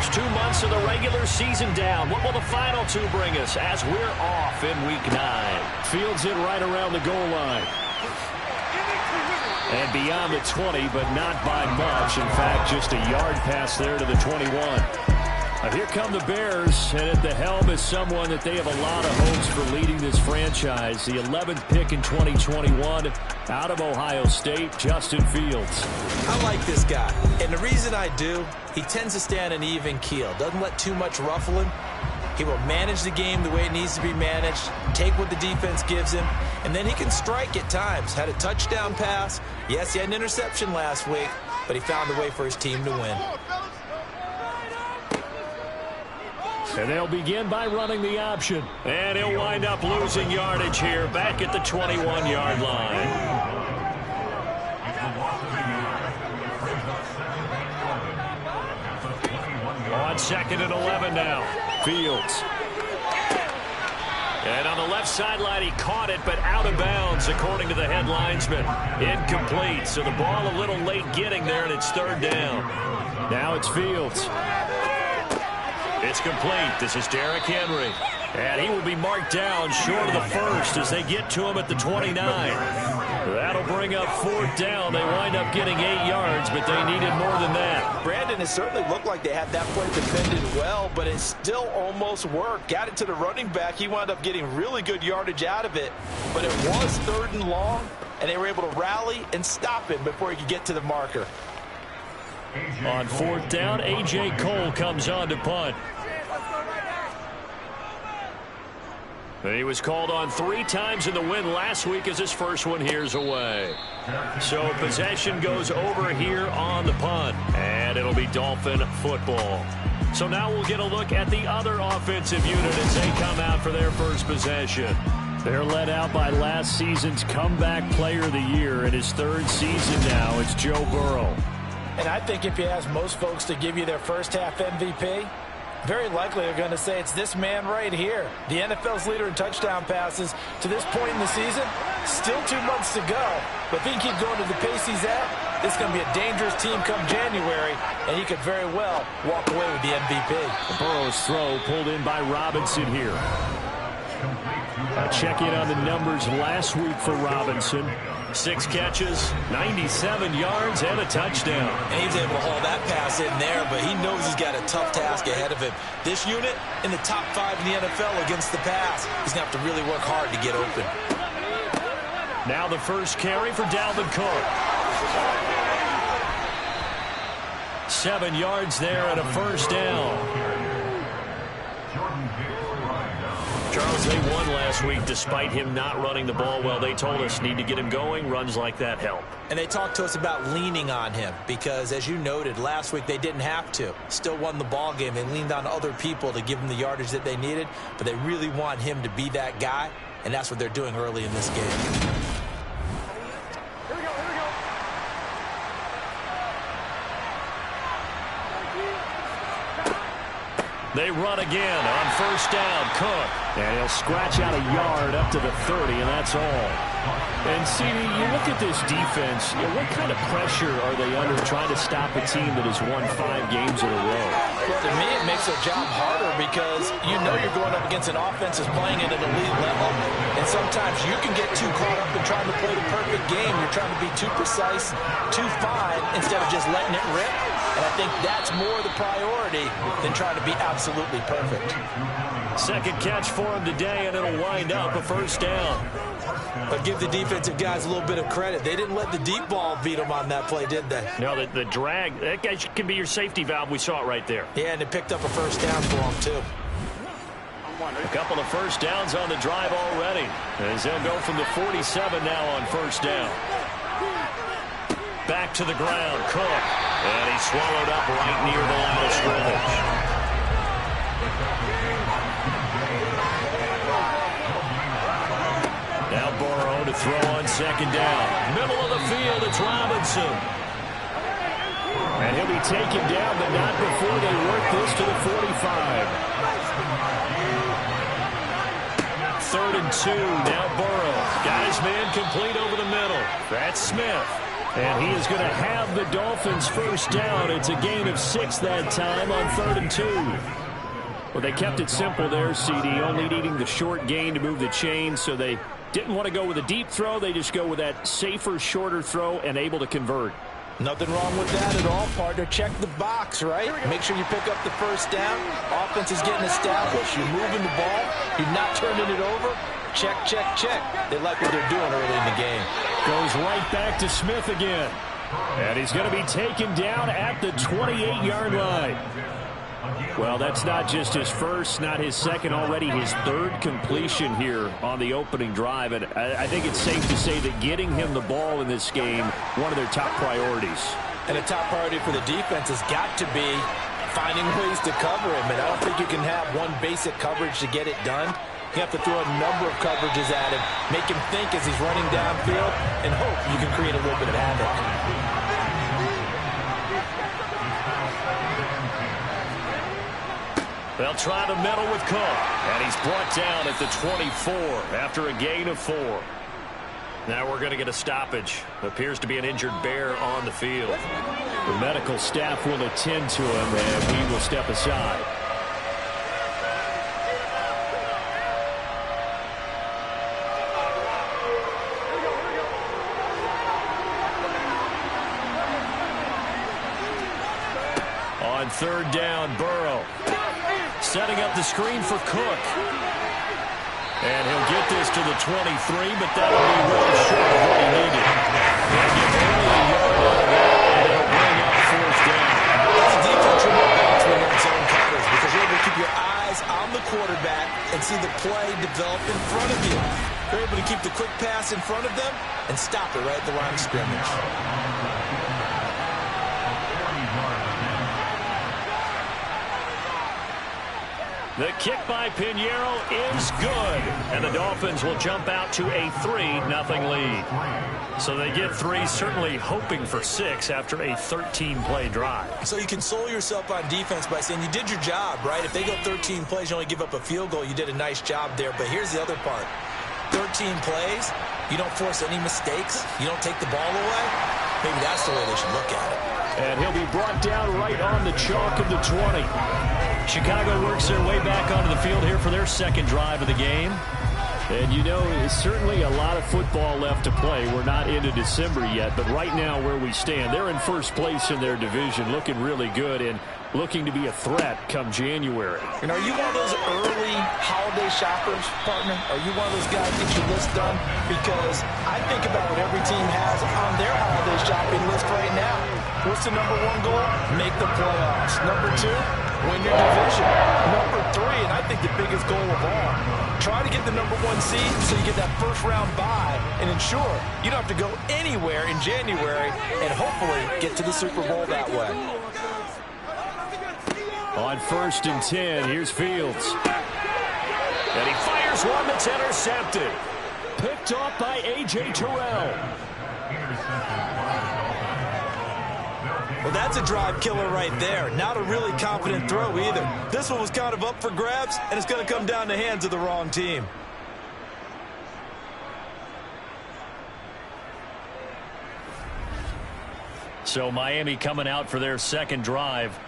first 2 months of the regular season down. What will the final two bring us as we're off in Week 9? Fields it right around the goal line. And beyond the 20, but not by much. In fact, just a yard pass there to the 21. Here come the Bears, and at the helm is someone that they have a lot of hopes for leading this franchise. The 11th pick in 2021 out of Ohio State, Justin Fields. I like this guy, and the reason I do, he tends to stay on an even keel. Doesn't let too much ruffle him. He will manage the game the way it needs to be managed, take what the defense gives him, and then he can strike at times. Had a touchdown pass. Yes, he had an interception last week, but he found a way for his team to win. And they'll begin by running the option. And he'll wind up losing yardage here back at the 21-yard line. On 2nd and 11 now. Fields. And on the left sideline, he caught it, but out of bounds, according to the head linesman. Incomplete, so the ball a little late getting there, and it's 3rd down. Now it's Fields. It's complete. This is Derrick Henry. And he will be marked down short of the first as they get to him at the 29. That'll bring up 4th down. They wind up getting 8 yards, but they needed more than that. Brandon, it certainly looked like they had that play defended well, but it still almost worked. Got it to the running back. He wound up getting really good yardage out of it, but it was 3rd and long, and they were able to rally and stop him before he could get to the marker. On 4th down, A.J. Cole comes on to punt. And he was called on 3 times in the win last week as his first one here's away. So possession goes over here on the punt. And it'll be Dolphin football. So now we'll get a look at the other offensive unit as they come out for their first possession. They're led out by last season's comeback player of the year. In his 3rd season now, it's Joe Burrow. And I think if you ask most folks to give you their first half MVP, very likely they're going to say it's this man right here. The NFL's leader in touchdown passes to this point in the season. Still 2 months to go. But if he can keep going to the pace he's at, this is going to be a dangerous team come January, and he could very well walk away with the MVP. Burrow's throw pulled in by Robinson here. Check in on the numbers last week for Robinson. 6 catches, 97 yards, and a touchdown. And he was able to haul that pass in there, but he knows he's got a tough task ahead of him. This unit in the top 5 in the NFL against the pass. He's going to have to really work hard to get open. Now the first carry for Dalvin Cook. 7 yards there and a first down. Charles, they won last week despite him not running the ball well. They told us need to get him going. Runs like that help. And they talked to us about leaning on him because, as you noted, last week they didn't have to. Still won the ball game. They leaned on other people to give them the yardage that they needed, but they really want him to be that guy, and that's what they're doing early in this game. They run again on first down. Cook. And he'll scratch out a yard up to the 30, and that's all. And, CD, you look at this defense, what kind of pressure are they under trying to stop a team that has won 5 games in a row? Well, to me, it makes their job harder because you know you're going up against an offense that's playing at an elite level, and sometimes you can get too caught up in trying to play the perfect game. You're trying to be too precise, too fine, instead of just letting it rip. And I think that's more the priority than trying to be absolutely perfect. Second catch for him today, and it'll wind up a first down. But give the defensive guys a little bit of credit. They didn't let the deep ball beat them on that play, did they? No, the drag, that guy can be your safety valve. We saw it right there. Yeah, and they picked up a first down for him, too. A couple of first downs on the drive already. As they'll go from the 47 now on first down. Back to the ground, Cook. And he's swallowed up right near the line of scrimmage. Now Burrow to throw on second down. Middle of the field, it's Robinson. And he'll be taken down, but not before they work this to the 45. 3rd and 2, now Burrow. Got his man complete over the middle. That's Smith. And he is going to have the Dolphins first down. It's a gain of 6 that time on 3rd and 2. Well, they kept it simple there, CD, only needing the short gain to move the chain, so they didn't want to go with a deep throw. They just go with that safer, shorter throw and able to convert. Nothing wrong with that at all, partner. Check the box, right? Make sure you pick up the first down. Offense is getting established. You're moving the ball. You're not turning it over. Check, check, check. They like what they're doing early in the game. Goes right back to Smith again. And he's going to be taken down at the 28-yard line. Well, that's not just his first, not his second, already his 3rd completion here on the opening drive. And I think it's safe to say that getting him the ball in this game, one of their top priorities. And a top priority for the defense has got to be finding ways to cover him. And I don't think you can have one basic coverage to get it done. You have to throw a number of coverages at him, make him think as he's running downfield, and hope you can create a little bit of havoc. They'll try to meddle with Cook. And he's brought down at the 24 after a gain of 4. Now we're going to get a stoppage. Appears to be an injured Bear on the field. The medical staff will attend to him, and he will step aside. On 3rd down, Burrow. Setting up the screen for Cook. And he'll get this to the 23, but that'll be really short of what he needed. They'll get only a yard out of that, and it'll bring up 4th down. That's defense remote when you're in zone coverage because you're able to keep your eyes on the quarterback and see the play develop in front of you. You're able to keep the quick pass in front of them and stop it right at the line of scrimmage. The kick by Pinheiro is good. And the Dolphins will jump out to a 3-0 lead. So they get 3, certainly hoping for 6 after a 13-play drive. So you console yourself on defense by saying you did your job, right? If they go 13 plays, you only give up a field goal, you did a nice job there. But here's the other part. 13 plays, you don't force any mistakes, you don't take the ball away. Maybe that's the way they should look at it. And he'll be brought down right on the chalk of the 20. Chicago works their way back onto the field here for their 2nd drive of the game. And you know, there's certainly a lot of football left to play. We're not into December yet, but right now where we stand, they're in first place in their division, looking really good and looking to be a threat come January. And are you one of those early holiday shoppers, partner? Are you one of those guys that get your list done? Because I think about what every team has on their holiday shopping list right now. What's the number 1 goal? Make the playoffs. Number 2, win your division. Number 3, and I think the biggest goal of all, try to get the number 1 seed so you get that first-round bye and ensure you don't have to go anywhere in January and hopefully get to the Super Bowl that way. On 1st and 10, here's Fields. And he fires one that's intercepted. Picked off by A.J. Terrell. Well, that's a drive killer right there. Not a really confident throw either. This one was kind of up for grabs, and it's going to come down the hands of the wrong team. So Miami coming out for their 2nd drive.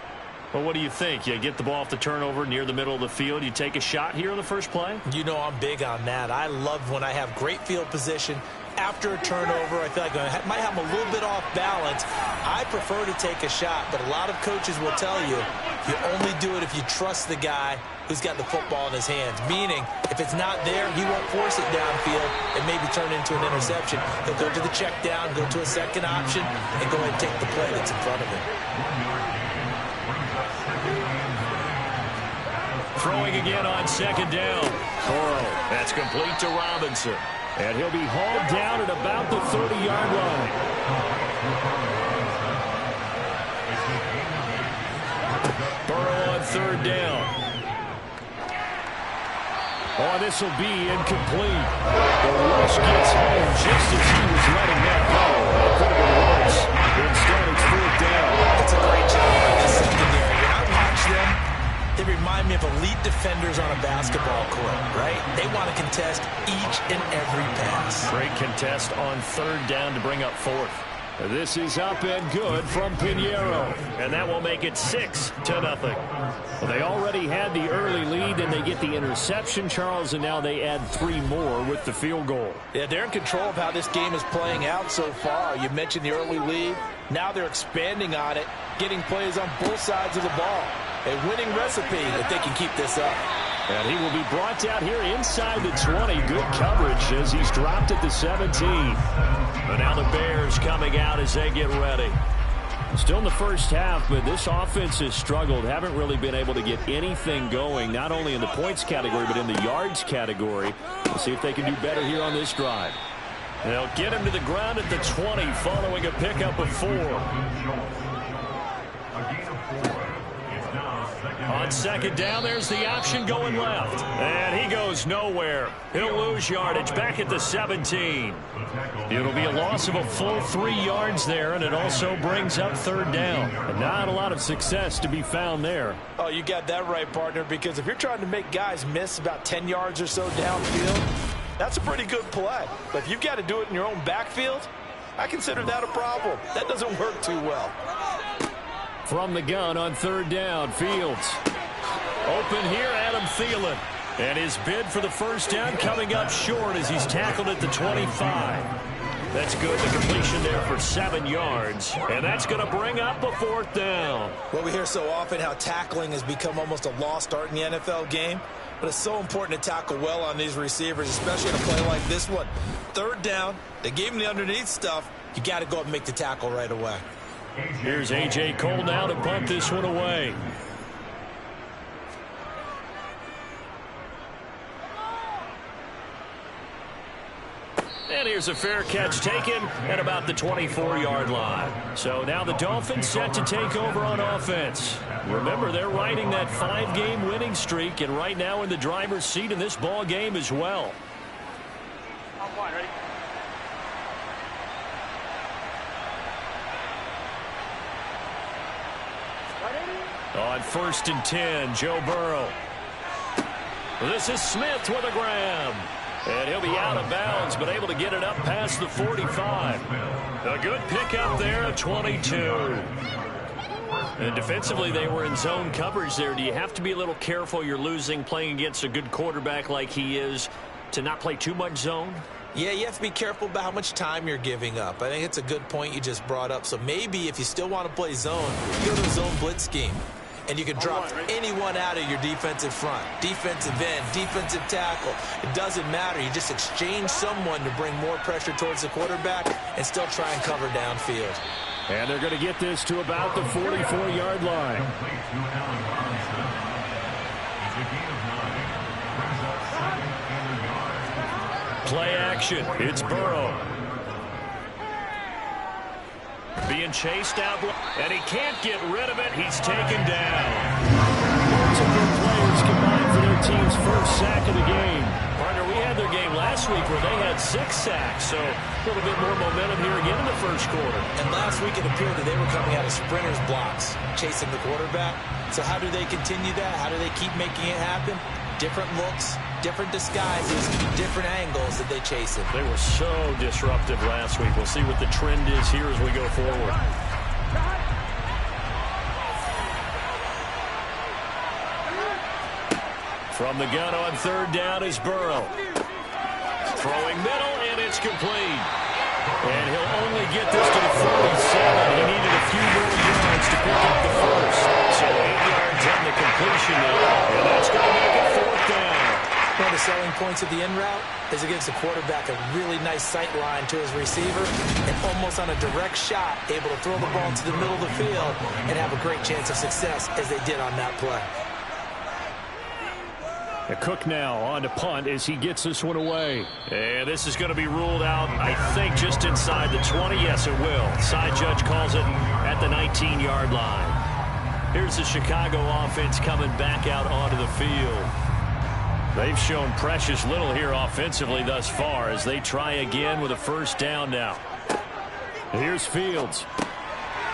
Well, what do you think? You get the ball off the turnover near the middle of the field. You take a shot here on the first play? You know I'm big on that. I love when I have great field position. After a turnover, I feel like I might have them a little bit off balance. I prefer to take a shot, but a lot of coaches will tell you, you only do it if you trust the guy who's got the football in his hands. Meaning, if it's not there, he won't force it downfield and maybe turn it into an interception. He'll go to the check down, go to a second option, and go ahead and take the play that's in front of him. Throwing again on 2nd down. Burrow. That's complete to Robinson. And he'll be hauled down at about the 30-yard line. Burrow on 3rd down. Oh, this will be incomplete. The rush gets home just as he was letting that go. It could have been worse. Instead, it's 4th down. It's a great job by the secondary. When I watch them, they remind me of elite defenders on a basketball court, right? They want to contest each and every pass. Great contest on 3rd down to bring up 4th. This is up and good from Pinheiro. And that will make it 6-0. Well, they already had the early lead, and they get the interception, Charles, and now they add 3 more with the field goal. Yeah, they're in control of how this game is playing out so far. You mentioned the early lead. Now they're expanding on it, getting plays on both sides of the ball. A winning recipe if they can keep this up. And he will be brought down here inside the 20. Good coverage as he's dropped at the 17. But now the Bears coming out as they get ready. Still in the first half, but this offense has struggled. Haven't really been able to get anything going, not only in the points category, but in the yards category. We'll see if they can do better here on this drive. They'll get him to the ground at the 20 following a pickup of 4. On second down, there's the option going left. And he goes nowhere. He'll lose yardage back at the 17. It'll be a loss of a full 3 yards there, and it also brings up third down. And not a lot of success to be found there. Oh, you got that right, partner, because if you're trying to make guys miss about 10 yards or so downfield, that's a pretty good play. But if you've got to do it in your own backfield, I consider that a problem. That doesn't work too well. From the gun on third down, Fields. Open here, Adam Thielen. And his bid for the first down coming up short as he's tackled at the 25. That's good. The completion there for 7 yards. And that's going to bring up a 4th down. Well, we hear so often how tackling has become almost a lost art in the NFL game. But it's so important to tackle well on these receivers, especially in a play like this one. Third down, they gave him the underneath stuff. You got to go up and make the tackle right away. Here's A.J. Cole now to punt this one away. And here's a fair catch taken at about the 24-yard line. So now the Dolphins set to take over on offense. Remember, they're riding that 5-game winning streak, and right now in the driver's seat in this ball game as well. Ready? On 1st and 10, Joe Burrow. This is Smith with a grab. And he'll be out of bounds, but able to get it up past the 45. A good pickup there at 22. And defensively, they were in zone coverage there. Do you have to be a little careful? You're losing, playing against a good quarterback like he is, to not play too much zone? Yeah, you have to be careful about how much time you're giving up. I think it's a good point you just brought up. So maybe if you still want to play zone, you go to a zone blitz scheme. And you can drop anyone out of your defensive front. Defensive end, defensive tackle. It doesn't matter. You just exchange someone to bring more pressure towards the quarterback and still try and cover downfield. And they're going to get this to about the 44-yard line. Play action. It's Burrow. Being chased out, and he can't get rid of it. He's taken down. Lots of good players combined for their team's first sack of the game. Partner, we had their game last week where they had 6 sacks, so a little bit more momentum here again in the first quarter. And last week it appeared that they were coming out of sprinters blocks, chasing the quarterback. So how do they continue that? How do they keep making it happen? Different looks, different disguises, different angles that they chase it. They were so disruptive last week. We'll see what the trend is here as we go forward. From the gun on third down is Burrow. Throwing middle, and it's complete. And he'll only get this to the 47. He needed a few more yards to pick up the first. So 8 yards on the completion there. And that's going to make it 4th down. One of the selling points of the in route is it gives the quarterback a really nice sight line to his receiver and almost on a direct shot able to throw the ball into the middle of the field and have a great chance of success as they did on that play. Cook now on to punt as he gets this one away. And this is going to be ruled out, I think, just inside the 20. Yes, it will. Side judge calls it at the 19-yard line. Here's the Chicago offense coming back out onto the field. They've shown precious little here offensively thus far as they try again with a first down now. Here's Fields.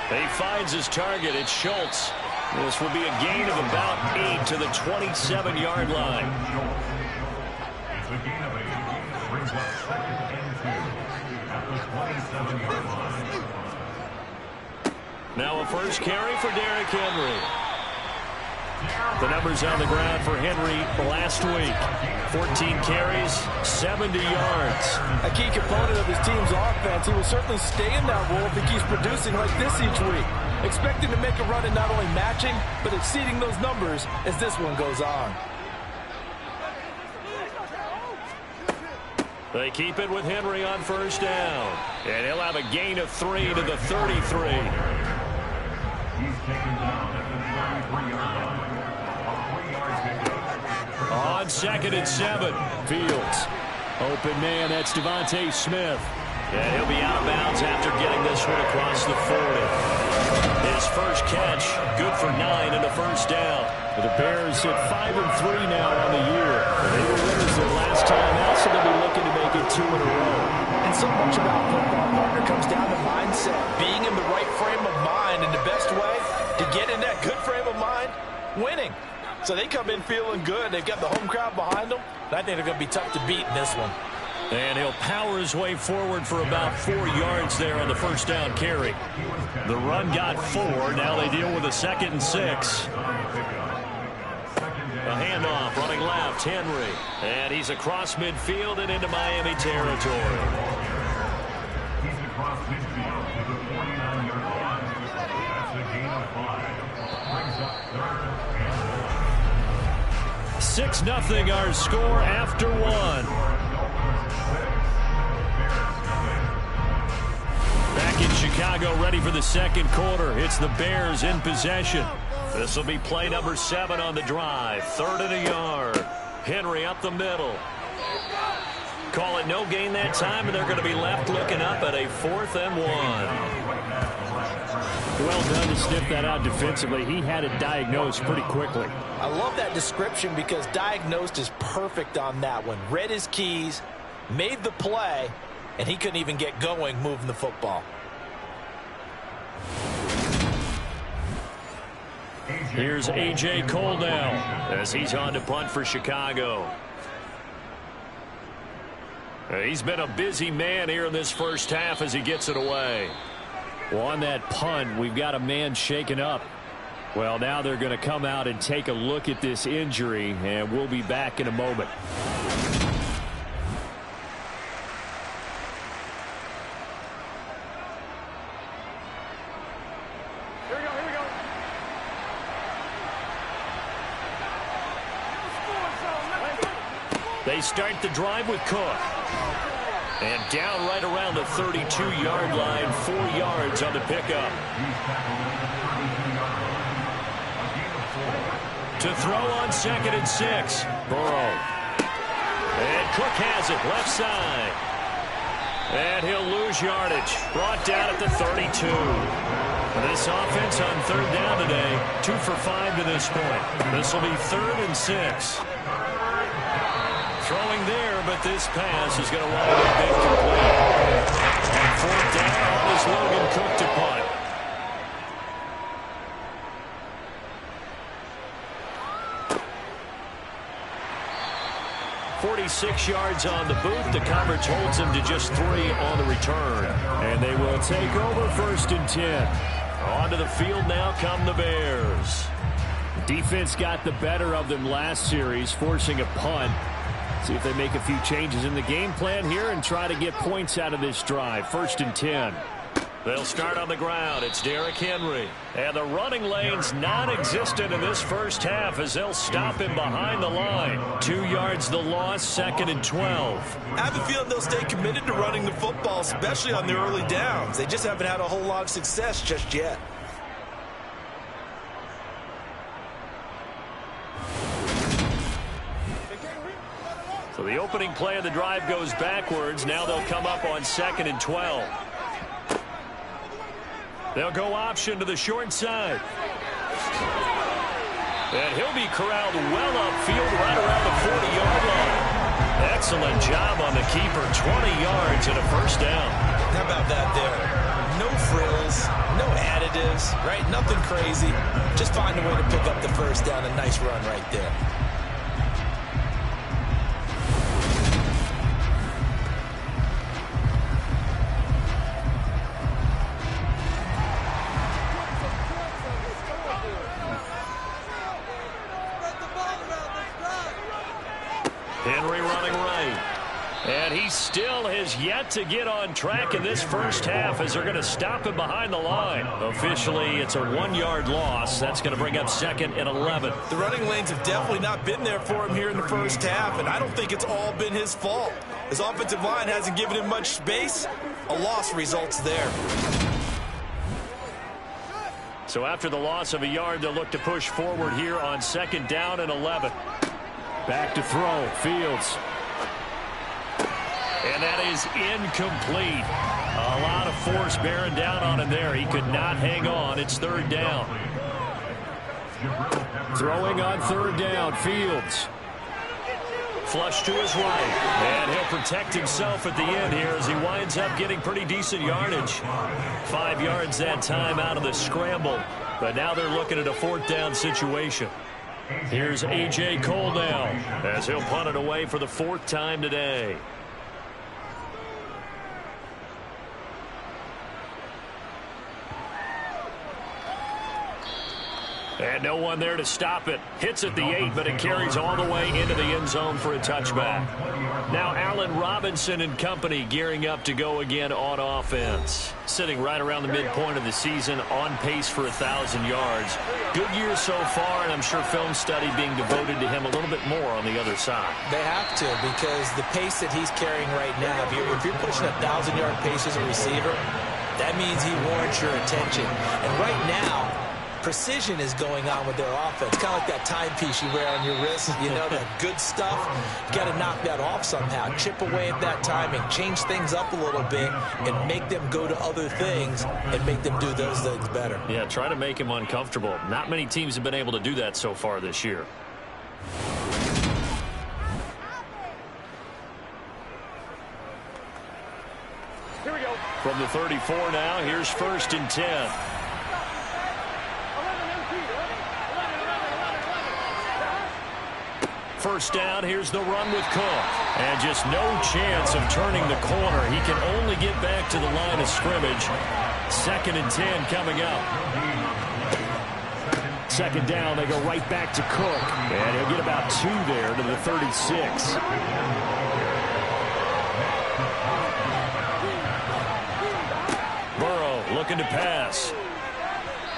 He finds his target. It's Schultz. This will be a gain of about 8 to the 27-yard line. Now a first carry for Derrick Henry. The numbers on the ground for Henry last week. 14 carries, 70 yards. A key component of his team's offense. He will certainly stay in that role if he keeps producing like this each week. Expecting to make a run and not only matching, but exceeding those numbers as this one goes on. They keep it with Henry on first down. And he'll have a gain of 3 to the 33. On 2nd and 7. Fields. Open man, that's Devontae Smith. And he'll be out of bounds after getting this one across the 40. His first catch, good for 9 and a first down. The Bears at 5-3 now on the year. They were winners their last time out, so they'll be looking to make it 2 in a row. And so much about football, partner, comes down to mindset. Being in the right frame of mind, and the best way to get in that good frame of mind, winning. So they come in feeling good. They've got the home crowd behind them. And I think they're going to be tough to beat in this one. And he'll power his way forward for about 4 yards there on the first down carry. The run got 4. Now they deal with a 2nd and 6. A handoff, running left, Henry. And he's across midfield and into Miami territory. He's across midfield to the 49-yard line. That's a gain of 5. Brings up 3rd and 6-0 our score after 1. Back in Chicago, ready for the second quarter. It's the Bears in possession. This will be play number 7 on the drive. 3rd and a yard. Henry up the middle. Call it no gain that time, and they're going to be left looking up at a 4th and 1. Well done to sniff that out defensively. He had it diagnosed pretty quickly. I love that description because diagnosed is perfect on that one. Read his keys, made the play, and he couldn't even get going moving the football. Here's A.J. Cole now as he's on to punt for Chicago. He's been a busy man here in this first half as he gets it away. Well, on that punt, we've got a man shaken up. Well, now they're going to come out and take a look at this injury, and we'll be back in a moment. Here we go. They start the drive with Cook. And down right around the 32-yard line, 4 yards on the pickup. To throw on 2nd and 6. Burrow. And Cook has it, left side. And he'll lose yardage. Brought down at the 32. This offense on 3rd down today, 2 for 5 to this point. This will be 3rd and 6. Throwing there, but this pass is going to wind up incomplete. And 4th down is Logan Cook to punt. .46 yards on the boot. The coverage holds him to just 3 on the return. And they will take over 1st and 10. Onto the field now come the Bears. Defense got the better of them last series, forcing a punt. See if they make a few changes in the game plan here and try to get points out of this drive. 1st and 10. They'll start on the ground. It's Derrick Henry. And the running lane's non-existent in this first half as they'll stop him behind the line. 2 yards the loss, 2nd and 12. I have a feeling they'll stay committed to running the football, especially on their early downs. They just haven't had a whole lot of success just yet. So the opening play of the drive goes backwards. Now they'll come up on 2nd and 12. They'll go option to the short side. And he'll be corralled well upfield right around the 40-yard line. Excellent job on the keeper. 20 yards and a first down. How about that there? No frills, no additives, right? Nothing crazy. Just find a way to pick up the first down. A nice run right there. Henry running right. And he still has yet to get on track in this first half as they're going to stop him behind the line. Officially, it's a 1-yard loss. That's going to bring up 2nd and 11. The running lanes have definitely not been there for him here in the first half, and I don't think it's all been his fault. His offensive line hasn't given him much space. A loss results there. So after the loss of a yard, they'll look to push forward here on 2nd down and 11. Back to throw. Fields. And that is incomplete. A lot of force bearing down on him there. He could not hang on. It's 3rd down. Throwing on 3rd down. Fields. Flush to his right. And he'll protect himself at the end here as he winds up getting pretty decent yardage. 5 yards that time out of the scramble. But now they're looking at a 4th down situation. Here's A.J. Cole now as he'll punt it away for the 4th time today. And no one there to stop it. Hits at the 8, but it carries all the way into the end zone for a touchback. Now Allen Robinson and company gearing up to go again on offense. Sitting right around the midpoint of the season, on pace for 1,000 yards. Good year so far, and I'm sure film study being devoted to him a little bit more on the other side. They have to, because the pace that he's carrying right now, if you're pushing 1,000-yard pace as a receiver, that means he warrants your attention. And right now, precision is going on with their offense. Kind of like that timepiece you wear on your wrist. You know, that good stuff. You got to knock that off somehow. Chip away at that timing. Change things up a little bit and make them go to other things and make them do those things better. Yeah, try to make him uncomfortable. Not many teams have been able to do that so far this year. Here we go. From the 34 now, here's 1st and 10. First down, here's the run with Cook. And just no chance of turning the corner. He can only get back to the line of scrimmage. 2nd and 10 coming up. 2nd down, they go right back to Cook. And he'll get about 2 there to the 36. Burrow looking to pass.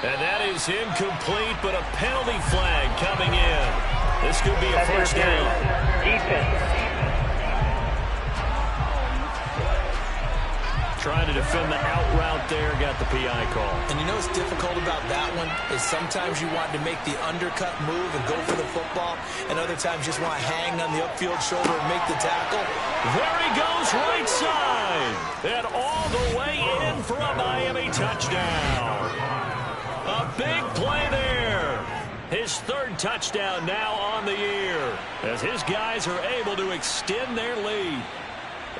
And that is incomplete, but a penalty flag coming in. This could be a first down. Defense. Trying to defend the out route there, got the PI call. And you know what's difficult about that one is sometimes you want to make the undercut move and go for the football, and other times you just want to hang on the upfield shoulder and make the tackle. There he goes, right side. And all the way in for a Miami touchdown. A big play there. His 3rd touchdown now on the year as his guys are able to extend their lead.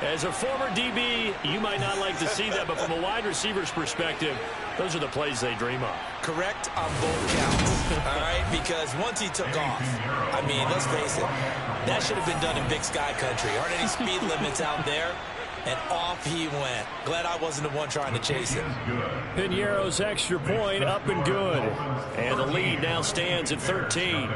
As a former DB, you might not like to see that, but from a wide receiver's perspective, those are the plays they dream of. Correct on both counts, all right? Because once he took off, I mean, let's face it, that should have been done in Big Sky Country. Aren't any speed limits out there? And off he went. Glad I wasn't the one trying to chase him. Piñeiro's extra point up and good. And the lead now stands at 13.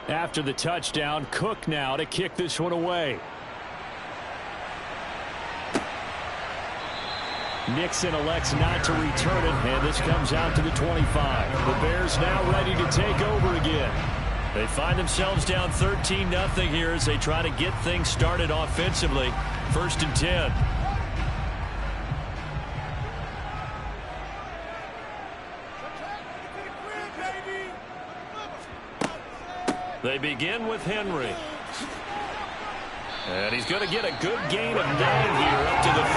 After the touchdown, Cook now to kick this one away. Nixon elects not to return it, and this comes out to the 25. The Bears now ready to take over again. They find themselves down 13-0 here as they try to get things started offensively. 1st and 10. They begin with Henry. And he's going to get a good gain of 9 here up to the 34.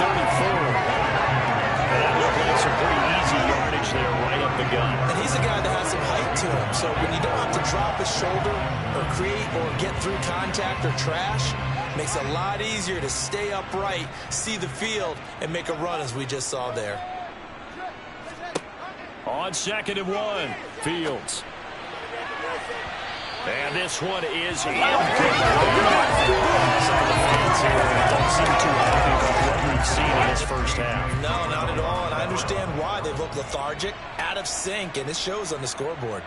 And that looked like some pretty easy yardage there right up the gut. And he's a guy that has some height to him. So when you don't have to drop his shoulder or create or get through contact or trash, makes it a lot easier to stay upright, see the field, and make a run as we just saw there. On 2nd and 1, Fields. And this one is incomplete. Some of the fans here don't seem too happy about what we've seen in this first half. No, not at all, and I understand why. They look lethargic, out of sync, and it shows on the scoreboard.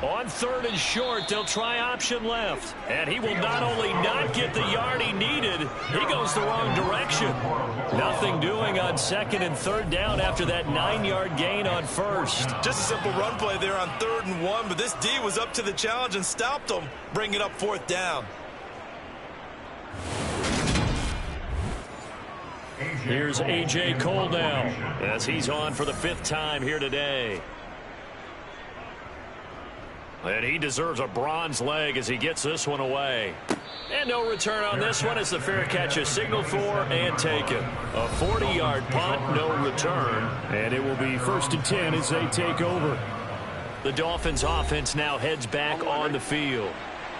On 3rd and short, they'll try option left. And he will not only not get the yard he needed, he goes the wrong direction. Nothing doing on 2nd and 3rd down after that 9-yard gain on 1st. Just a simple run play there on 3rd and 1, but this D was up to the challenge and stopped him, bringing up 4th down. Here's A.J. Cole now as he's on for the 5th time here today. And he deserves a bronze leg as he gets this one away. And no return on this one as the fair catch is signaled for and taken. A 40-yard punt, no return. And it will be 1st and 10 as they take over. The Dolphins offense now heads back on the field.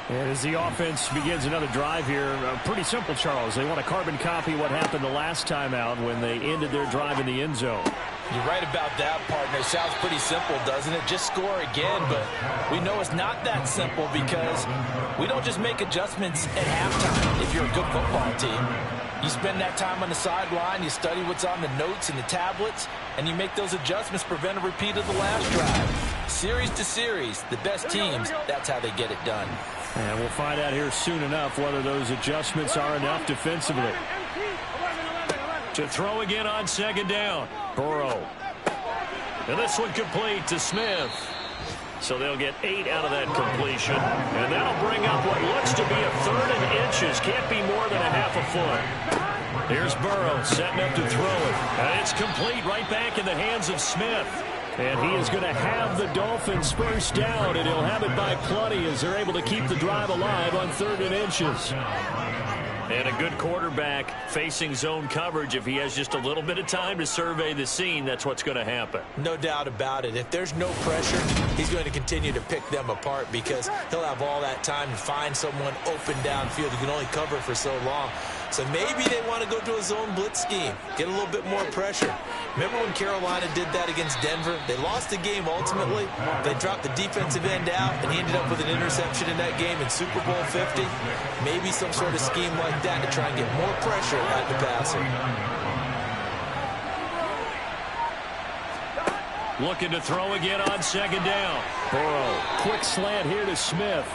And as the offense begins another drive here, pretty simple, Charles. They want to carbon copy what happened the last time out when they ended their drive in the end zone. You're right about that, partner. Sounds pretty simple, doesn't it? Just score again, but we know it's not that simple because we don't just make adjustments at halftime if you're a good football team. You spend that time on the sideline, you study what's on the notes and the tablets, and you make those adjustments, prevent a repeat of the last drive. Series to series, the best teams, that's how they get it done. And we'll find out here soon enough whether those adjustments are enough defensively. To throw again on 2nd down. Burrow. And this one complete to Smith. So they'll get 8 out of that completion. And that'll bring up what looks to be a 3rd and inches. Can't be more than a half a foot. Here's Burrow setting up to throw it. And it's complete right back in the hands of Smith. And he is going to have the Dolphins first down, and he'll have it by plenty as they're able to keep the drive alive on 3rd and inches. And a good quarterback facing zone coverage. If he has just a little bit of time to survey the scene, that's what's going to happen. No doubt about it. If there's no pressure, he's going to continue to pick them apart because he'll have all that time to find someone open downfield. He can only cover for so long. So maybe they want to go to a zone blitz scheme, get a little bit more pressure. Remember when Carolina did that against Denver? They lost the game ultimately. They dropped the defensive end out, and he ended up with an interception in that game in Super Bowl 50. Maybe some sort of scheme like that to try and get more pressure at the passer. Looking to throw again on 2nd down. Burrow, quick slant here to Smith.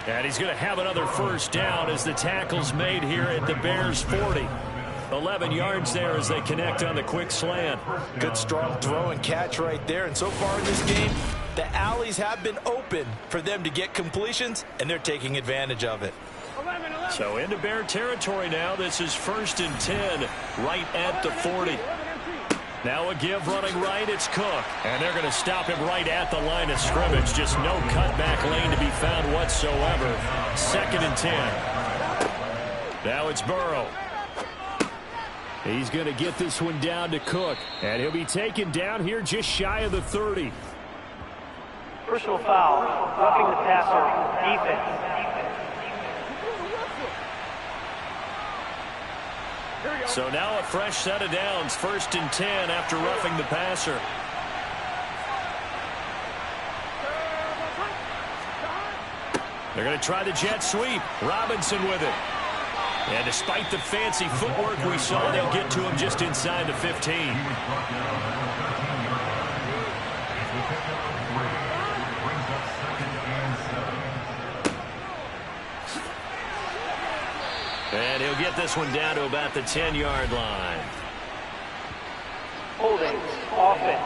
And he's going to have another first down as the tackle's made here at the Bears' 40. 11 yards there as they connect on the quick slant. Good strong throw and catch right there. And so far in this game, the alleys have been open for them to get completions, and they're taking advantage of it. So into Bear territory now. This is 1st and 10 right at the 40. Now a give running right, it's Cook. And they're going to stop him right at the line of scrimmage. Just no cutback lane to be found whatsoever. 2nd and 10. Now it's Burrow. He's going to get this one down to Cook. And he'll be taken down here just shy of the 30. Personal foul, roughing the passer, defense. So now a fresh set of downs. 1st and 10 after roughing the passer. They're going to try the jet sweep. Robinson with it. And despite the fancy footwork we saw, they'll get to him just inside the 15. And he'll get this one down to about the 10-yard line. Holding, offense.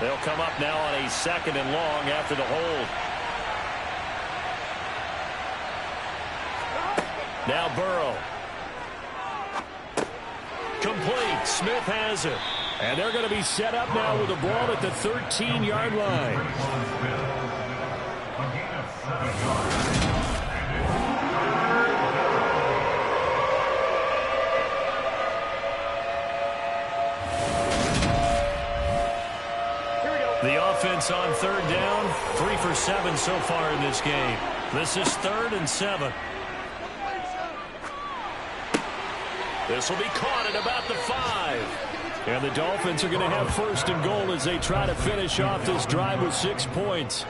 They'll come up now on a 2nd and long after the hold. Now Burrow. Complete. Smith has it. And they're going to be set up now with the ball at the 13-yard line. The offense on 3rd down, 3 for 7 so far in this game. This is 3rd and 7. This will be caught at about the 5. And the Dolphins are going to have 1st and goal as they try to finish off this drive with 6 points.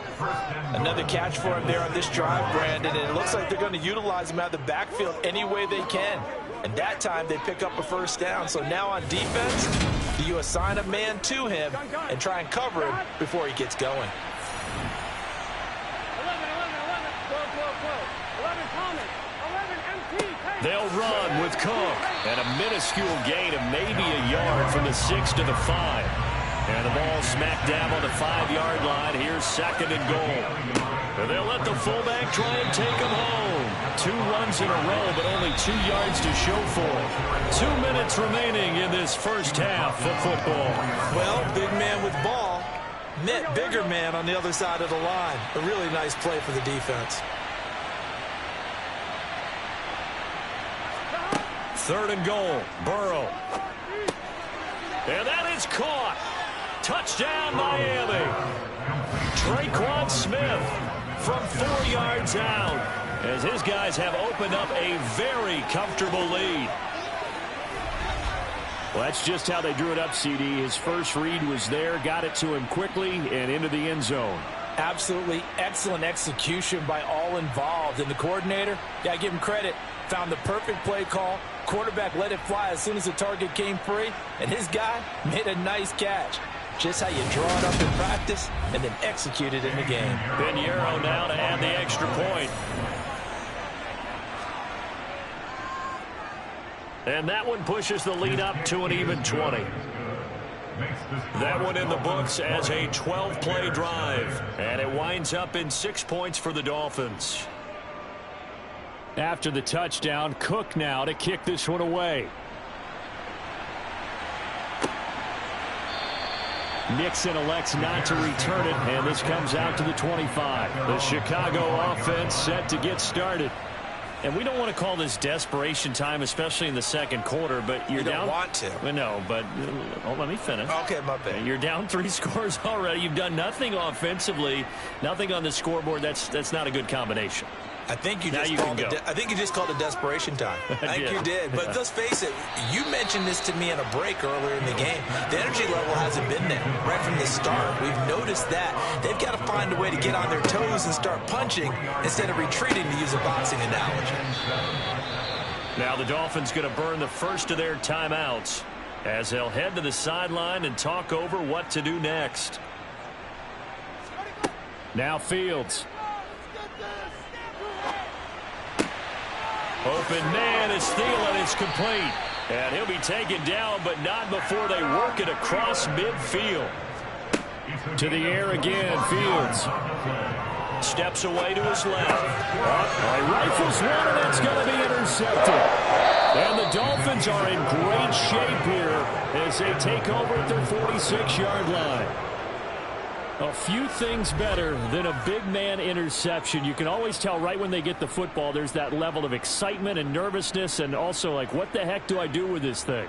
Another catch for him there on this drive, Brandon, and it looks like they're going to utilize him out of the backfield any way they can. And that time they pick up a first down. So now on defense, Do you assign a man to him and try and cover him before he gets going? They'll run with Cook. And a minuscule gain of maybe a yard from the 6 to the 5. And the ball smack dab on the 5-yard line. Here's 2nd and goal. And they'll let the fullback try and take him home. 2 runs in a row, but only 2 yards to show for it. 2 minutes remaining in this first half of football. Well, big man with ball met bigger man on the other side of the line. A really nice play for the defense. 3rd and goal. Burrow. And that is caught. Touchdown, Miami. Traquan Smith from 4 yards out as his guys have opened up a very comfortable lead. Well, that's just how they drew it up, CD. His first read was there, got it to him quickly, and into the end zone. Absolutely excellent execution by all involved. And the coordinator, got to give him credit, found the perfect play call. Quarterback let it fly as soon as the target came free, and his guy made a nice catch. Just how you draw it up in practice and then execute it in the game. Pinheiro now to add the extra point. And that one pushes the lead up to an even 20. That one in the books as a 12-play drive. And it winds up in 6 points for the Dolphins. After the touchdown, Cook now to kick this one away. Nixon elects not to return it, and this comes out to the 25. The Chicago offense set to get started. And we don't want to call this desperation time, especially in the second quarter, but you're down. You don't want to. Well, no, but let me finish. Okay, my bad. You're down 3 scores already. You've done nothing offensively, nothing on the scoreboard. That's not a good combination. I think you just called it desperation time. I think you did. But let's face it, you mentioned this to me in a break earlier in the game. The energy level hasn't been there right from the start. We've noticed that. They've got to find a way to get on their toes and start punching instead of retreating, to use a boxing analogy. Now the Dolphins going to burn the first of their timeouts as they'll head to the sideline and talk over what to do next. Now Fields. Open man is Thielen. It's complete. And he'll be taken down, but not before they work it across midfield. To the air again, Fields. Steps away to his left. Rifles one, and it's going to be intercepted. And the Dolphins are in great shape here as they take over at their 46-yard line. A few things better than a big man interception. You can always tell right when they get the football, there's that level of excitement and nervousness, and also like, what the heck do I do with this thing?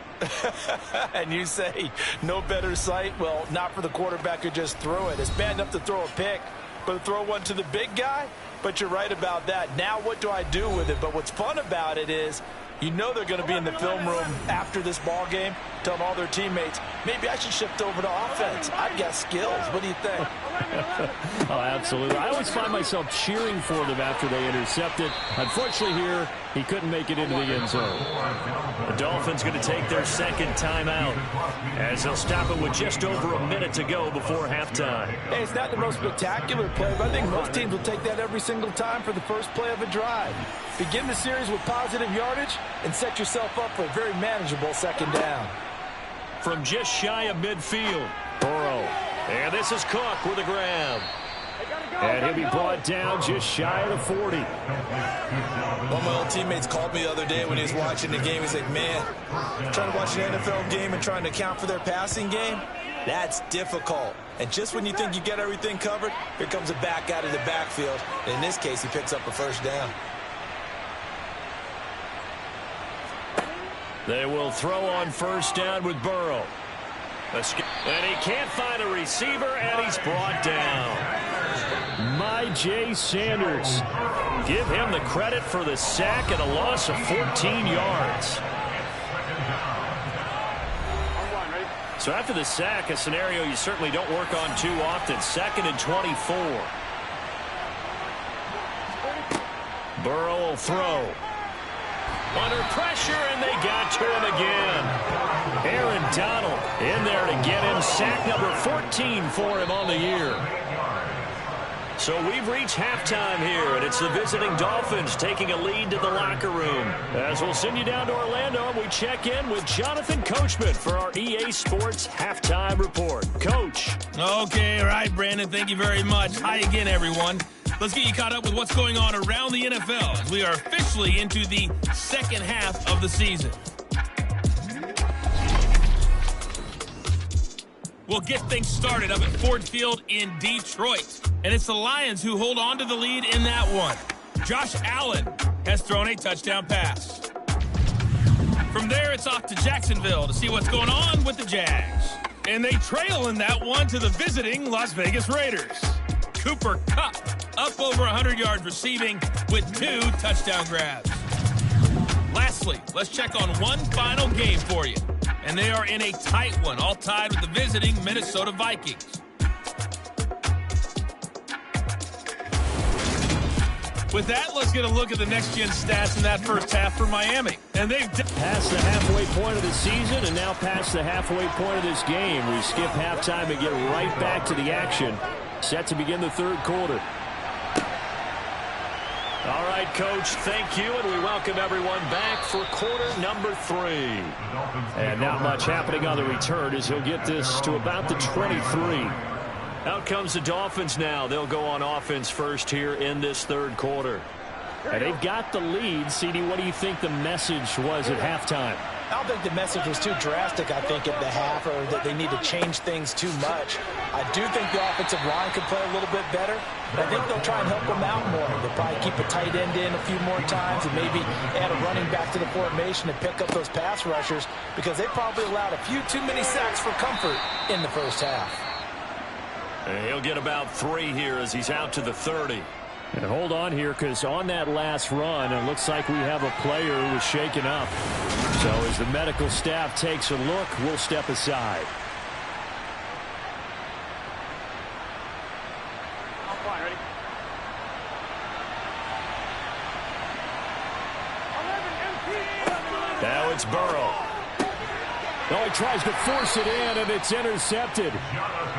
And you say, no better sight? Well, not for the quarterback who just threw it. It's bad enough to throw a pick, but to throw one to the big guy? But you're right about that. Now what do I do with it? But what's fun about it is, you know they're going to be in the film room after this ball game, telling all their teammates, maybe I should shift over to offense. I've got skills. What do you think? Oh, absolutely. I always find myself cheering for them after they intercept it. Unfortunately here, he couldn't make it into the end zone. The Dolphins going to take their second timeout as they'll stop it with just over a minute to go before halftime. Hey, it's not the most spectacular play, but I think most teams will take that every single time for the first play of a drive. Begin the series with positive yardage and set yourself up for a very manageable second down. From just shy of midfield, Burrow. And this is Cook with a grab. And he'll be brought down just shy of the 40. One of my old teammates called me the other day when he was watching the game. He's like, man, trying to watch an NFL game and trying to account for their passing game, that's difficult. And just when you think you get everything covered, here comes a back out of the backfield. And in this case, he picks up a first down. They will throw on first down with Burrow. And he can't find a receiver, and he's brought down. My J. Sanders. Give him the credit for the sack and a loss of 14 yards. So after the sack, a scenario you certainly don't work on too often. 2nd and 24. Burrow will throw. Under pressure, and they got to him again. Aaron Donald In there to get him. Sack number 14 for him on the year. So we've reached halftime here, and it's the visiting Dolphins taking a lead to the locker room. As we'll send you down to Orlando, and we check in with Jonathan Coachman for our EA Sports Halftime Report. Coach. Okay, all right, Brandon, thank you very much. Hi again, everyone. Let's get you caught up with what's going on around the NFL as we are officially into the second half of the season. We'll get things started up at Ford Field in Detroit. And it's the Lions who hold on to the lead in that one. Josh Allen has thrown a touchdown pass. From there, it's off to Jacksonville to see what's going on with the Jags. And they trail in that one to the visiting Las Vegas Raiders. Cooper Kupp up over 100 yards receiving with 2 touchdown grabs. Lastly, let's check on one final game for you. And they are in a tight one, all tied with the visiting Minnesota Vikings. With that, let's get a look at the next-gen stats in that first half for Miami. And they've passed the halfway point of the season and now past the halfway point of this game. We skip halftime and get right back to the action. Set to begin the third quarter. All right, Coach, thank you, and we welcome everyone back for quarter number 3. And not much happening on the return as he'll get this to about the 23. Out comes the Dolphins now. They'll go on offense first here in this third quarter. And they've got the lead. CD, what do you think the message was at halftime? I don't think the message was too drastic, I think, at the half, or that they need to change things too much. I do think the offensive line could play a little bit better, but I think they'll try and help them out more. They'll probably keep a tight end in a few more times and maybe add a running back to the formation and pick up those pass rushers because they probably allowed a few too many sacks for comfort in the first half. And he'll get about 3 here as he's out to the 30. And hold on here, because on that last run, it looks like we have a player who was shaken up. So as the medical staff takes a look, we'll step aside. I'm fine, ready? Now it's Burrow. Oh, he tries to force it in, and it's intercepted.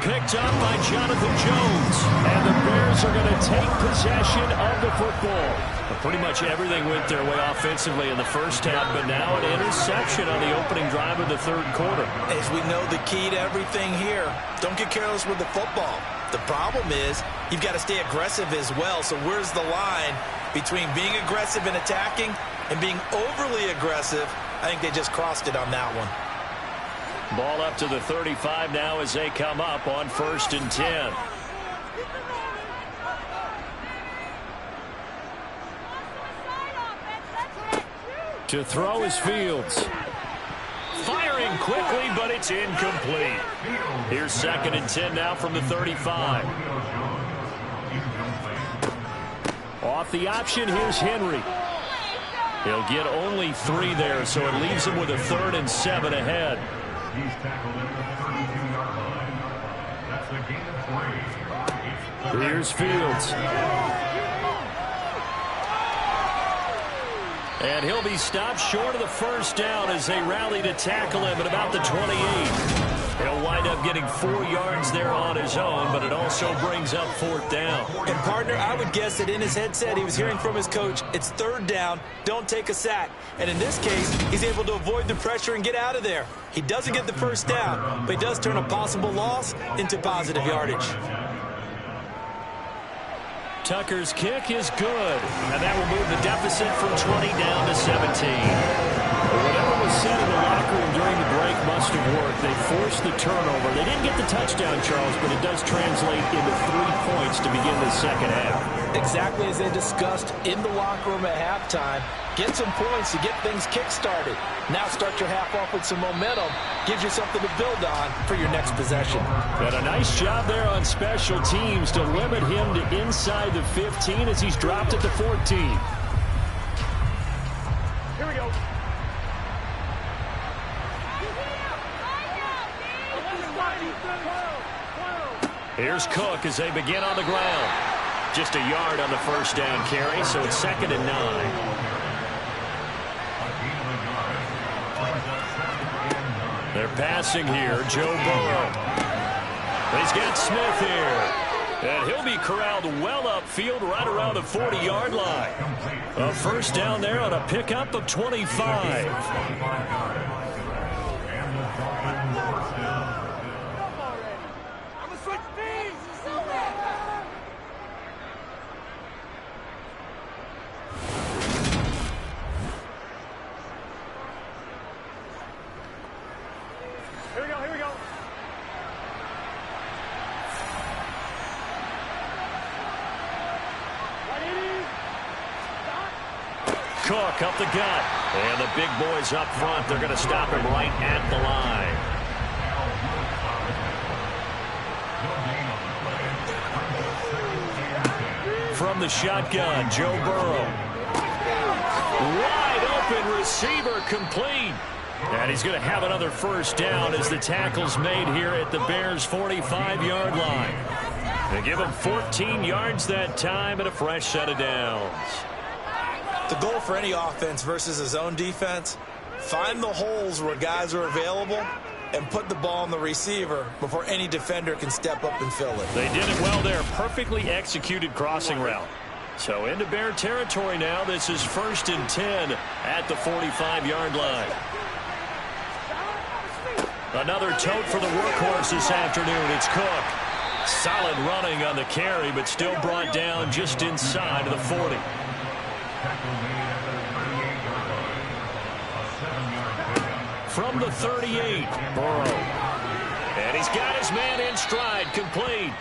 Picked up by Jonathan Jones. And the Bears are going to take possession of the football. But pretty much everything went their way offensively in the first half, but now an interception on the opening drive of the third quarter. As we know, the key to everything here, don't get careless with the football. The problem is you've got to stay aggressive as well. So where's the line between being aggressive and attacking and being overly aggressive? I think they just crossed it on that one. Ball up to the 35 now as they come up on 1st and 10. To throw is Fields. Firing quickly, but it's incomplete. Here's 2nd and 10 now from the 35. Off the option, here's Henry. He'll get only 3 there, so it leaves him with a 3rd and 7 ahead. He's tackled at the 32-yard line. That's a gain of 3. Here's Fields. And he'll be stopped short of the first down as they rally to tackle him at about the 28. He'll wind up getting 4 yards there on his own, but it also brings up 4th down. And, partner, I would guess that in his headset he was hearing from his coach, it's 3rd down, don't take a sack. And in this case, he's able to avoid the pressure and get out of there. He doesn't get the first down, but he does turn a possible loss into positive yardage. Tucker's kick is good, and that will move the deficit from 20 down to 17. Whatever was said in the locker room during the break must have worked. They forced the turnover. They didn't get the touchdown, Charles, but it does translate into 3 points to begin the second half. Exactly as they discussed in the locker room at halftime. Get some points to get things kick-started. Now start your half off with some momentum. Gives you something to build on for your next possession. And a nice job there on special teams to limit him to inside the 15 as he's dropped at the 14. Here we go. Here's Cook as they begin on the ground. Just a yard on the first down carry, so it's 2nd and 9. They're passing here. Joe Burrow. He's got Smith here. And he'll be corralled well upfield right around the 40-yard line. A first down there on a pickup of 25. Here we go. Cook up the gut. And the big boys up front, they're going to stop him right at the line. From the shotgun, Joe Burrow. Wide open receiver, complete. And he's going to have another first down as the tackle's made here at the Bears' 45-yard line. They give him 14 yards that time and a fresh set of downs. The goal for any offense versus a zone defense, find the holes where guys are available and put the ball on the receiver before any defender can step up and fill it. They did it well there. Perfectly executed crossing route. So into Bear territory now. This is 1st and 10 at the 45-yard line. Another tote for the workhorse this afternoon. It's Cook. Solid running on the carry, but still brought down just inside of the 40. From the 38, Burrow. And he's got his man in stride, complete.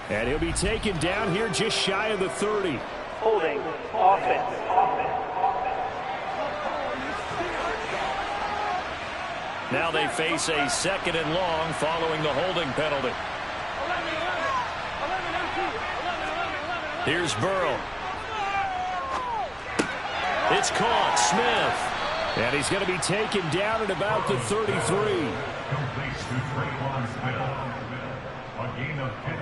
And he'll be taken down here just shy of the 30. Holding. Offense. Now they face a 2nd and long following the holding penalty. Here's Burrow. It's caught. Smith. And he's going to be taken down at about the 33.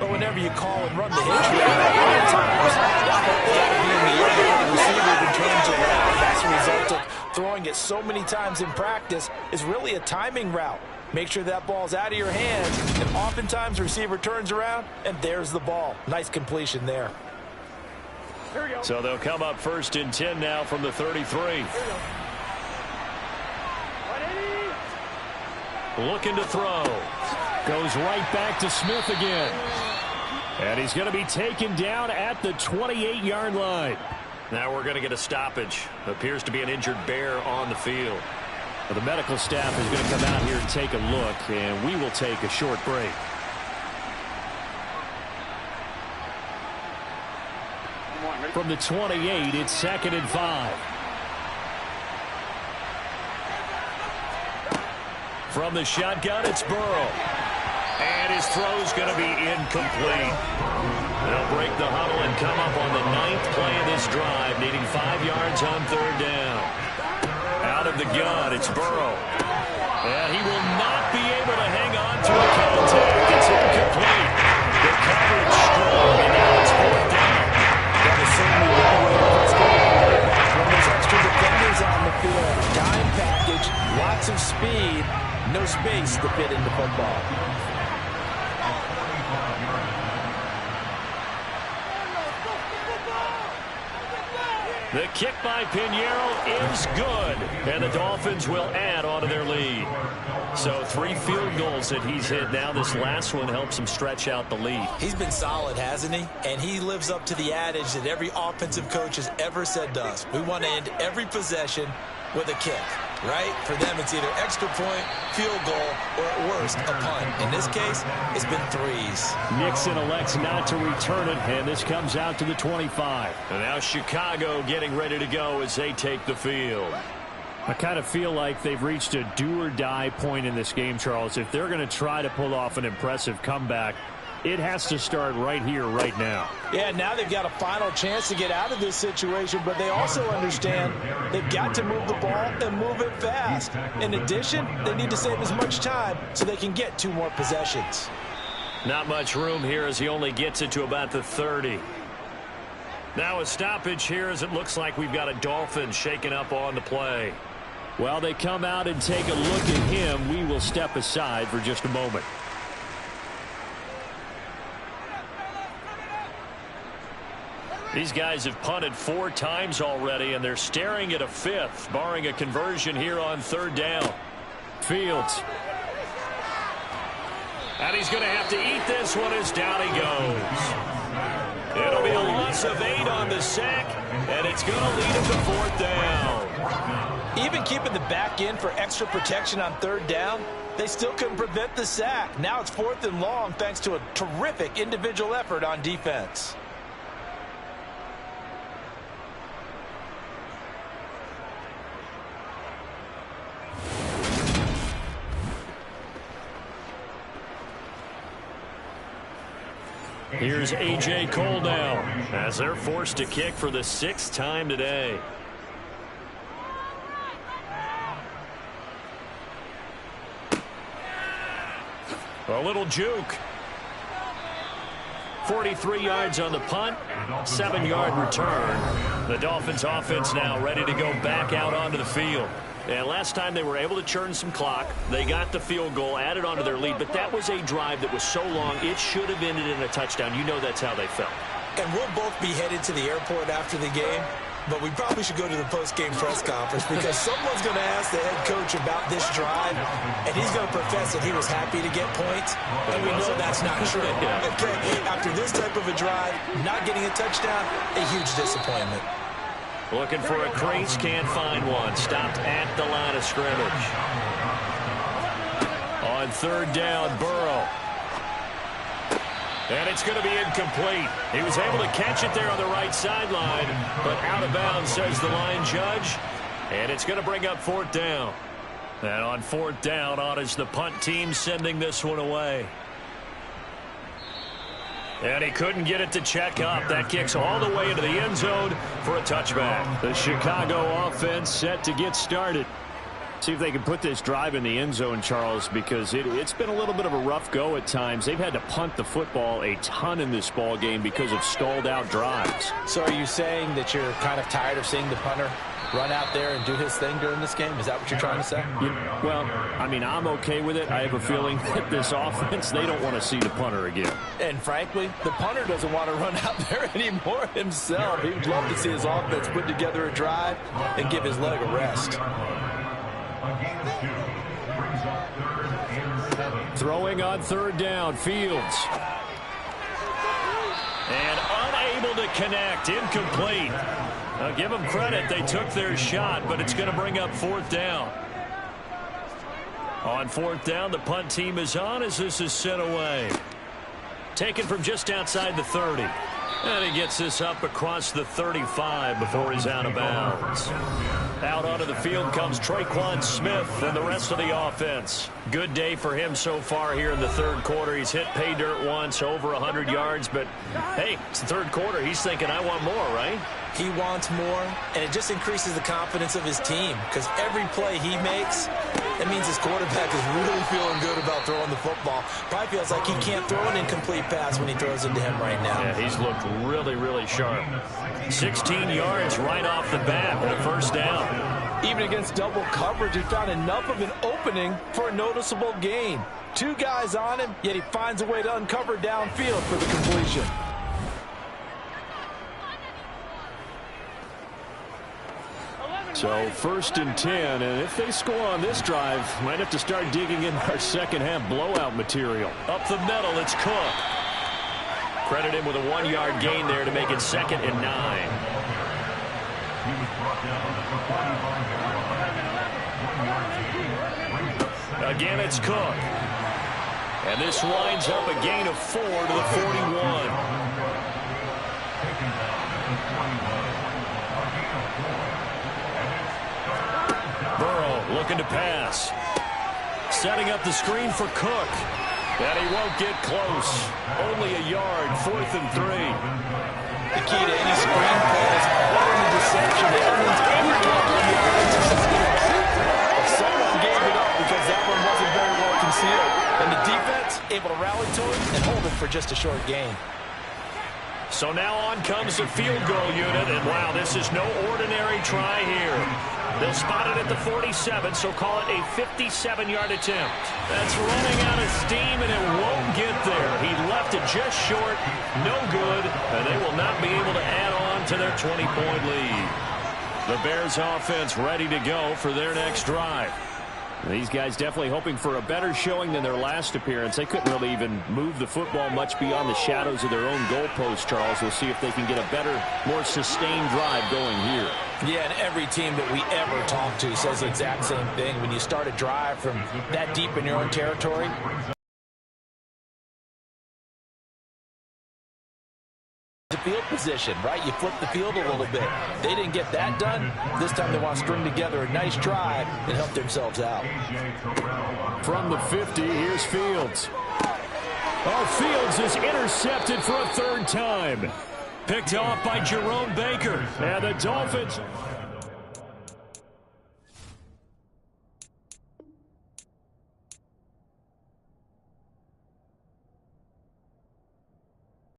But whenever you call and run the hitch route, a lot of times you got to be in the air. The receiver even turns around. That's the result of throwing it so many times in practice is really a timing route. Make sure that ball's out of your hands, and oftentimes the receiver turns around, and there's the ball. Nice completion there. So they'll come up 1st and 10 now from the 33. Looking to throw. Goes right back to Smith again. And he's going to be taken down at the 28-yard line. Now we're going to get a stoppage. Appears to be an injured Bear on the field. Well, the medical staff is going to come out here and take a look, and we will take a short break. From the 28, it's 2nd and 5. From the shotgun, it's Burrow. And his throw's going to be incomplete. They'll break the huddle and come up on the 9th play of this drive, needing 5 yards on 3rd down. Out of the gun, it's Burrow. And he will not be able to hang on to a contact. It's incomplete. The coverage strong, and now it's 4th down. That is certainly one way to let's get it. When there's extra defenders on the field, dime package, lots of speed, no space to fit into football. The kick by Pinheiro is good, and the Dolphins will add on to their lead. So 3 field goals that he's hit now. This last one helps him stretch out the lead. He's been solid, hasn't he? And he lives up to the adage that every offensive coach has ever said to us. We want to end every possession with a kick, right? For them, it's either extra point, field goal, or at worst, a punt. In this case, it's been 3s. Nixon elects not to return it, and this comes out to the 25. And now Chicago getting ready to go as they take the field. I kind of feel like they've reached a do-or-die point in this game, Charles. If they're going to try to pull off an impressive comeback, it has to start right here, right now. Yeah, now they've got a final chance to get out of this situation, but they also understand they've got to move the ball and move it fast. In addition, they need to save as much time so they can get 2 more possessions. Not much room here as he only gets it to about the 30. Now a stoppage here as it looks like we've got a Dolphins shaking up on the play. While they come out and take a look at him, we will step aside for just a moment. These guys have punted 4 times already, and they're staring at a 5th, barring a conversion here on 3rd down. Fields. And he's going to have to eat this one as down he goes. It'll be a loss of 8 on the sack, and it's going to lead him to 4th down. Even keeping the back in for extra protection on 3rd down, they still couldn't prevent the sack. Now it's 4th and long thanks to a terrific individual effort on defense. Here's A.J. Cole now as they're forced to kick for the 6th time today. A little juke. 43 yards on the punt, 7-yard return. The Dolphins offense now ready to go back out onto the field. And last time they were able to churn some clock. They got the field goal, added onto their lead, but that was a drive that was so long it should have ended in a touchdown. You know that's how they felt. And we'll both be headed to the airport after the game, but we probably should go to the post-game press conference because someone's going to ask the head coach about this drive, and he's going to profess that he was happy to get points, and we know that's not true. Okay, after this type of a drive, not getting a touchdown, a huge disappointment. Looking for a crease, can't find one. Stopped at the line of scrimmage. On 3rd down, Burrow. And it's going to be incomplete. He was able to catch it there on the right sideline, but out of bounds, says the line judge. And it's going to bring up 4th down. And on 4th down, on is the punt team sending this one away. And he couldn't get it to check up. That kicks all the way into the end zone for a touchback. The Chicago offense set to get started. See if they can put this drive in the end zone, Charles, because it's been a little bit of a rough go at times. They've had to punt the football a ton in this ball game because of stalled out drives. So are you saying that you're kind of tired of seeing the punter run out there and do his thing during this game? Is that what you're trying to say? Well, I mean, I'm okay with it. I have a feeling that this offense, they don't want to see the punter again. And frankly, the punter doesn't want to run out there anymore himself. He would love to see his offense put together a drive and give his leg a rest. Throwing on 3rd down, Fields. And unable to connect, incomplete. Now give them credit, they took their shot, but it's going to bring up 4th down. On 4th down, the punt team is on as this is sent away. Taken from just outside the 30. And he gets this up across the 35 before he's out of bounds. Out onto the field comes Traquan Smith and the rest of the offense. Good day for him so far here in the 3rd quarter. He's hit pay dirt once, over 100 yards, but hey, it's the 3rd quarter. He's thinking, I want more, right? He wants more, and it just increases the confidence of his team because every play he makes, that means his quarterback is really feeling good about throwing the football. Probably feels like he can't throw an incomplete pass when he throws it to him right now. Yeah, he's looked really, really sharp. 16 yards right off the bat with a 1st down. Even against double coverage, he found enough of an opening for a noticeable gain. 2 guys on him, yet he finds a way to uncover downfield for the completion. So 1st and 10, and if they score on this drive, might have to start digging in our second half blowout material. Up the middle, it's Cook. Credit him with a 1-yard gain there to make it 2nd and 9. Again, it's Cook. And this winds up a gain of 4 to the 41. Burrow looking to pass. Setting up the screen for Cook. And he won't get close. Only a yard, 4th and 3. The key to any screen play is holding the deception. That means everyone on the offensive side. If someone gave it up because that one wasn't very well concealed, and the defense able to rally to it and hold it for just a short gain. So now on comes the field goal unit, and wow, this is no ordinary try here. They'll spot it at the 47, so call it a 57-yard attempt. That's running out of steam, and it won't get there. He left it just short, no good, and they will not be able to add on to their 20-point lead. The Bears offense ready to go for their next drive. These guys definitely hoping for a better showing than their last appearance. They couldn't really even move the football much beyond the shadows of their own goalpost, Charles. We'll see if they can get a better, more sustained drive going here. Yeah, and every team that we ever talk to says the exact same thing. When you start a drive from that deep in your own territory, the field position, right? You flip the field a little bit. They didn't get that done. This time they want to string together a nice drive and help themselves out. From the 50, here's Fields. Oh, Fields is intercepted for a third time. Picked off by Jerome Baker. And the Dolphins